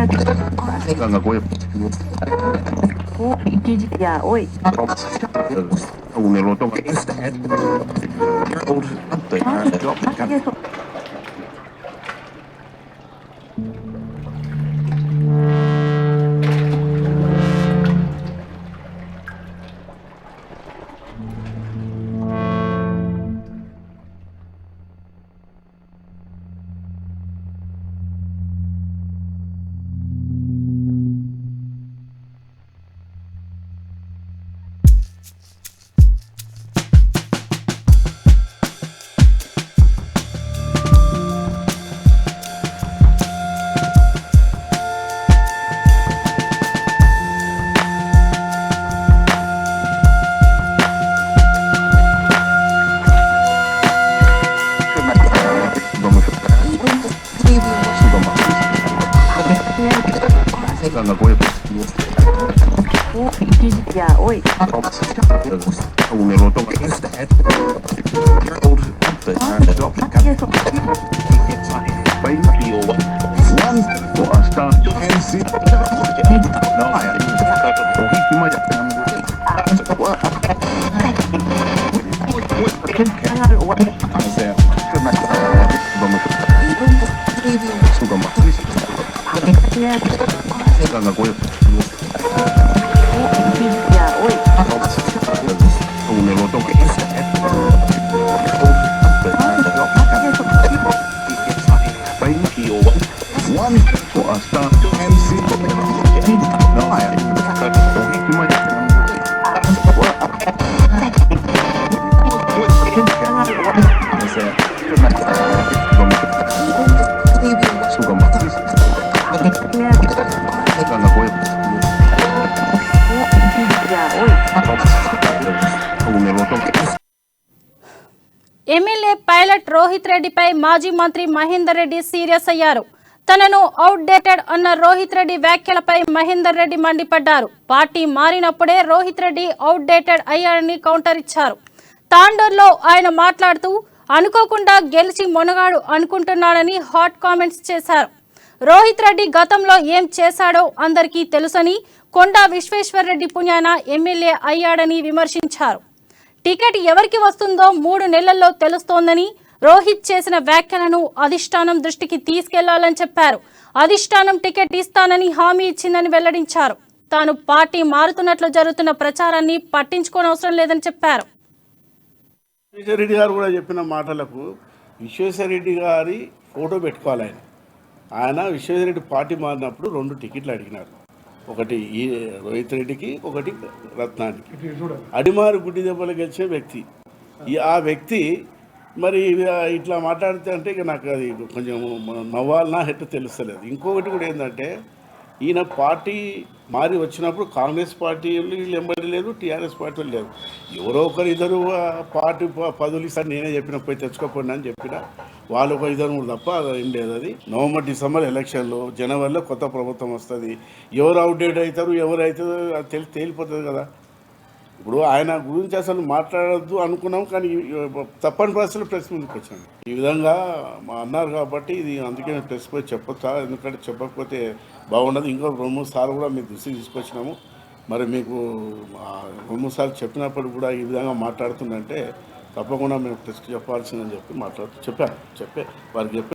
Ganga Goya. Ja, oi. Un eloto. Ganga Goya. Ja, oi. Un eloto. One for a start. Ganga Goya. Ja, oi. Un eloto. One for a start. Ganga Goya. Ja, oi. Un eloto. MLA pilot Rohit రెడ్డిపై మాజీ మంత్రి Mahender Reddy serious అయ్యారు. తనను outdated అన్న రోహిత్ రెడ్డి వ్యాఖ్యలపై మహేందర్ రెడ్డి మండిపడ్డారు. Party మారినప్పుడే Rohit Reddy outdated అయ్యారని counter ఇచ్చారు. తాండూరులో ఆయన మాట్లాడుతూ అనుకోకుండా గెలిచి మొనగాడు అనుకుంటున్నాడని హాట్ కామెంట్స్ చేశారు. రోహిత్ రెడ్డి గతంలో ఏం చేశాడో అందరికీ తెలుసని, కొండా విశ్వేశ్వర్ రెడ్డి పుణ్యాన ఎమ్మెల్యే అయ్యాడని విమర్శించారు. టికెట్ ఎవరికి వస్తుందో 3 నెలల్లో తెలుస్తోందని, రోహిత్ చేసిన వ్యాఖ్యలను అధిష్టానం దృష్టికి తీసుకెళ్లాలని చెప్పారు. అధిష్టానం టికెట్ ఇస్తానని హామీ ఇచ్చిందని వెల్లడించారు. తాను పార్టీ మారుతున్నట్లు జరుగుతున్న ప్రచారాన్ని పట్టించుకోనవసరం లేదని చెప్పారు. విశ్వేశ్వరరెడ్డి గారు కూడా చెప్పిన మాటలకు విశ్వేశ్వరరెడ్డి గారి ఫోటో పెట్టుకోవాలి. ఆయన విశ్వేశ్వరరెడ్డి పార్టీ మారినప్పుడు 2 టికెట్లు అడిగినారు. ఒకటి ఈ రోహిత్ రెడ్డికి, ఒకటి రత్నానికి. అడిమారు గుడ్డి దెబ్బలు గెలిచే వ్యక్తి. ఆ వ్యక్తి మరి ఇట్లా మాట్లాడితే అంటే ఇక నాకు అది కొంచెం నవ్వాలనా ఎట్లా తెలుస్తలేదు. ఇంకొకటి కూడా ఏంటంటే, ఈయన పార్టీ మారి వచ్చినప్పుడు కాంగ్రెస్ పార్టీ వీళ్ళు ఎంబడి లేదు, టీఆర్ఎస్ పార్టీ లేదు. ఎవరో ఒకరు ఇద్దరు పార్టీ పదవులు ఇస్తారు, నేనే చెప్పిన పోయి తెచ్చుకోపోండి అని చెప్పిన వాళ్ళు ఒక 2-3 తప్ప ఏం లేదు. అది నవంబర్ డిసెంబర్ ఎలక్షన్లో జనవరిలో కొత్త ప్రభుత్వం వస్తుంది. ఎవరు అవుట్డేట్ అవుతారు, ఎవరు అవుతారో తేలిపోతుంది కదా. ఇప్పుడు ఆయన గురించి అసలు మాట్లాడద్దు అనుకున్నాం, కానీ తప్పని పరిస్థితులు ప్రెస్ ముందుకు వచ్చాను. ఈ విధంగా అన్నారు కాబట్టి ఇది అందుకే ప్రెస్ పోయి చెప్పొచ్చా, ఎందుకంటే చెప్పకపోతే బాగుండదు. ఇంకో 2-3 సార్లు కూడా మీ దృష్టికి తీసుకొచ్చినాము. మరి మీకు 2-3 సార్లు చెప్పినప్పుడు కూడా ఈ విధంగా మాట్లాడుతుందంటే తప్పకుండా మేము ప్రెస్కి చెప్పాల్సిందని చెప్పి చెప్పాను. వారికి చెప్పి